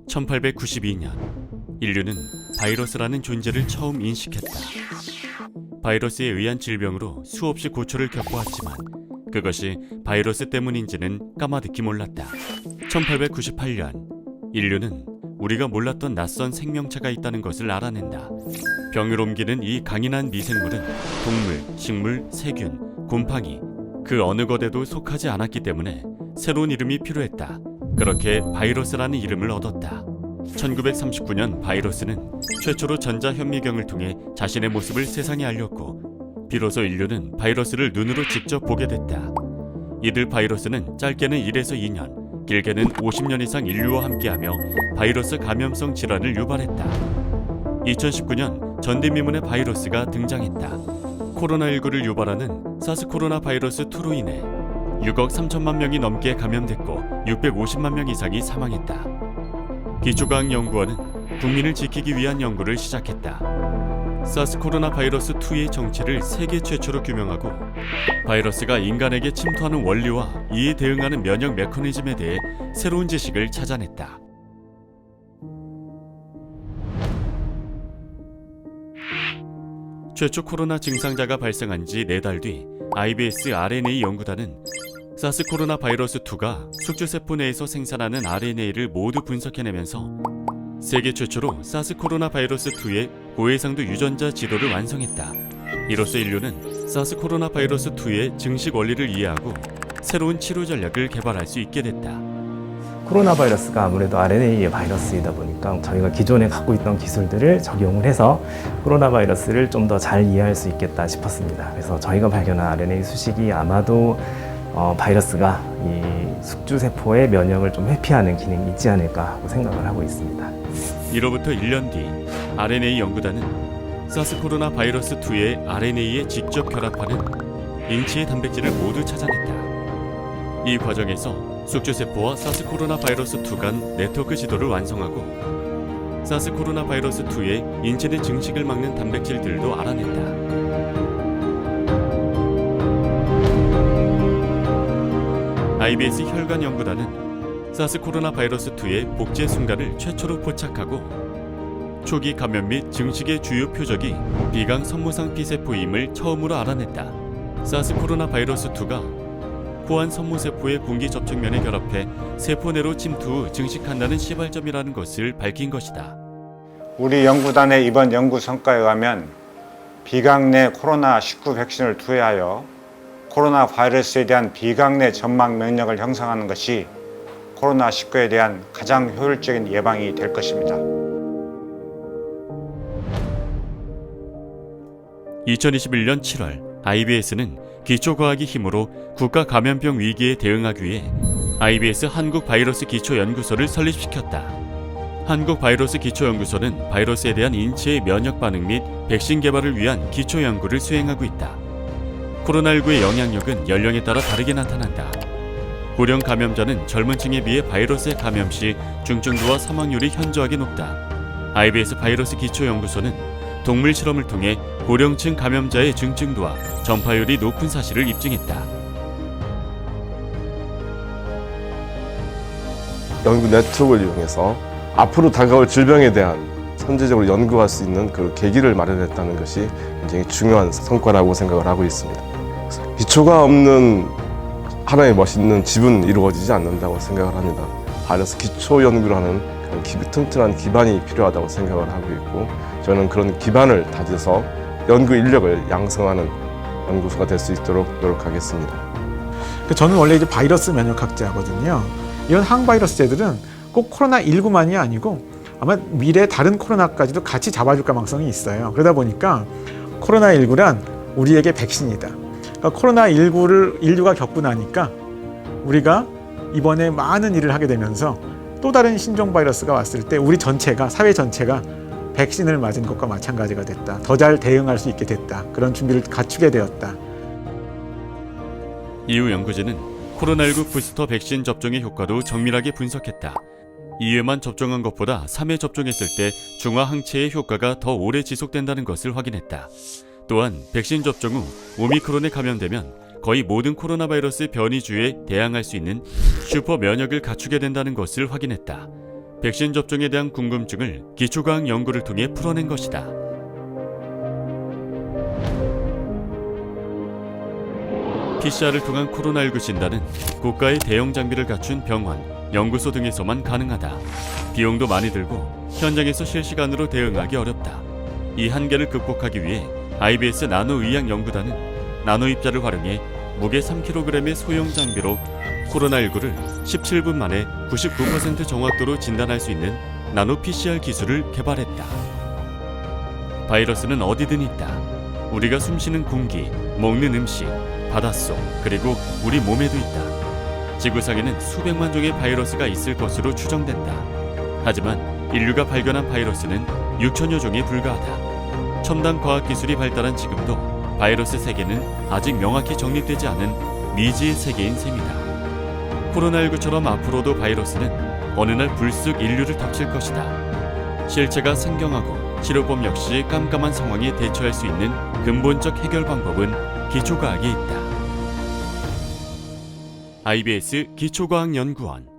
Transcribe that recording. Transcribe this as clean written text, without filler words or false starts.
(1892년) 인류는 바이러스라는 존재를 처음 인식했다. 바이러스에 의한 질병으로 수없이 고초를 겪어왔지만 그것이 바이러스 때문인지는 까마득히 몰랐다. 1898년 인류는 우리가 몰랐던 낯선 생명체가 있다는 것을 알아낸다. 병을 옮기는 이 강인한 미생물은 동물, 식물, 세균, 곰팡이 그 어느 것에도 속하지 않았기 때문에 새로운 이름이 필요했다. 그렇게 바이러스라는 이름을 얻었다. 1939년 바이러스는 최초로 전자현미경을 통해 자신의 모습을 세상에 알렸고 비로소 인류는 바이러스를 눈으로 직접 보게 됐다. 이들 바이러스는 짧게는 1에서 2년, 길게는 50년 이상 인류와 함께하며 바이러스 감염성 질환을 유발했다. 2019년 전대미문의 바이러스가 등장했다. 코로나19를 유발하는 사스 코로나 바이러스 2로 인해 6억 3천만 명이 넘게 감염됐고 650만 명 이상이 사망했다. 기초과학연구원은 국민을 지키기 위한 연구를 시작했다. 사스 코로나 바이러스 2의 정체를 세계 최초로 규명하고 바이러스가 인간에게 침투하는 원리와 이에 대응하는 면역 메커니즘에 대해 새로운 지식을 찾아냈다. 최초 코로나 증상자가 발생한 지 4달 뒤 IBS RNA 연구단은 사스 코로나 바이러스 2가 숙주세포 내에서 생산하는 RNA를 모두 분석해내면서 세계 최초로 사스 코로나 바이러스 2의 고해상도 유전자 지도를 완성했다. 이로써 인류는 사스 코로나 바이러스 2의 증식 원리를 이해하고 새로운 치료 전략을 개발할 수 있게 됐다. 코로나 바이러스가 아무래도 RNA의 바이러스이다 보니까 저희가 기존에 갖고 있던 기술들을 적용을 해서 코로나 바이러스를 좀 더 잘 이해할 수 있겠다 싶었습니다. 그래서 저희가 발견한 RNA 수식이 아마도 바이러스가 이 숙주세포의 면역을 좀 회피하는 기능이 있지 않을까 하고 생각을 하고 있습니다. 이로부터 1년 뒤 RNA 연구단은 사스 코로나 바이러스 2의 RNA에 직접 결합하는 인체의 단백질을 모두 찾아냈다. 이 과정에서 숙주세포와 사스 코로나 바이러스 2 간 네트워크 지도를 완성하고 사스 코로나 바이러스 2의 인체 내 증식을 막는 단백질들도 알아냈다. IBS 혈관 연구단은 사스 코로나 바이러스 2의 복제 순간을 최초로 포착하고 초기 감염 및 증식의 주요 표적이 비강 선무상 B세포임을 처음으로 알아냈다. 사스 코로나 바이러스 2가 포환 선무세포의 공기 접촉면에 결합해 세포 내로 침투 후 증식한다는 시발점이라는 것을 밝힌 것이다. 우리 연구단의 이번 연구 성과에 의하면 비강 내 코로나19 백신을 투여하여 코로나 바이러스에 대한 비강 내 점막 면역을 형성하는 것이 코로나19에 대한 가장 효율적인 예방이 될 것입니다. 2021년 7월 IBS는 기초과학의 힘으로 국가 감염병 위기에 대응하기 위해 IBS 한국바이러스기초연구소를 설립시켰다. 한국바이러스기초연구소는 바이러스에 대한 인체의 면역 반응 및 백신 개발을 위한 기초연구를 수행하고 있다. 코로나19의 영향력은 연령에 따라 다르게 나타난다. 고령 감염자는 젊은 층에 비해 바이러스에 감염 시 중증도와 사망률이 현저하게 높다. IBS 바이러스 기초연구소는 동물 실험을 통해 고령층 감염자의 중증도와 전파율이 높은 사실을 입증했다. 연구 네트워크를 이용해서 앞으로 다가올 질병에 대한 선제적으로 연구할 수 있는 그 계기를 마련했다는 것이 굉장히 중요한 성과라고 생각을 하고 있습니다. 기초가 없는 하나의 멋있는 집은 이루어지지 않는다고 생각을 합니다. 바이러스 기초 연구를 하는 그런 튼튼한 기반이 필요하다고 생각을 하고 있고 저는 그런 기반을 다져서 연구 인력을 양성하는 연구소가 될 수 있도록 노력하겠습니다. 저는 원래 이제 바이러스 면역학자거든요. 이런 항바이러스제들은 꼭 코로나19만이 아니고 아마 미래 다른 코로나까지도 같이 잡아줄 가능성이 있어요. 그러다 보니까 코로나19란 우리에게 백신이다. 그러니까 코로나19를 인류가 겪고 나니까 우리가 이번에 많은 일을 하게 되면서 또 다른 신종 바이러스가 왔을 때 우리 전체가, 사회 전체가 백신을 맞은 것과 마찬가지가 됐다. 더 잘 대응할 수 있게 됐다. 그런 준비를 갖추게 되었다. 이후 연구진은 코로나19 부스터 백신 접종의 효과도 정밀하게 분석했다. 2회만 접종한 것보다 3회 접종했을 때 중화 항체의 효과가 더 오래 지속된다는 것을 확인했다. 또한 백신 접종 후 오미크론에 감염되면 거의 모든 코로나 바이러스 변이주에 대항할 수 있는 슈퍼 면역을 갖추게 된다는 것을 확인했다. 백신 접종에 대한 궁금증을 기초과학 연구를 통해 풀어낸 것이다. PCR을 통한 코로나19 진단은 고가의 대형 장비를 갖춘 병원, 연구소 등에서만 가능하다. 비용도 많이 들고 현장에서 실시간으로 대응하기 어렵다. 이 한계를 극복하기 위해 IBS 나노의학연구단은 나노 입자를 활용해 무게 3kg의 소형 장비로 코로나19를 17분 만에 99% 정확도로 진단할 수 있는 나노 PCR 기술을 개발했다. 바이러스는 어디든 있다. 우리가 숨쉬는 공기, 먹는 음식, 바닷속, 그리고 우리 몸에도 있다. 지구상에는 수백만 종의 바이러스가 있을 것으로 추정된다. 하지만 인류가 발견한 바이러스는 6천여 종에 불과하다. 첨단 과학기술이 발달한 지금도 바이러스 세계는 아직 명확히 정립되지 않은 미지의 세계인 셈이다. 코로나19처럼 앞으로도 바이러스는 어느 날 불쑥 인류를 덮칠 것이다. 실체가 생경하고 치료법 역시 깜깜한 상황에 대처할 수 있는 근본적 해결 방법은 기초과학에 있다. IBS 기초과학연구원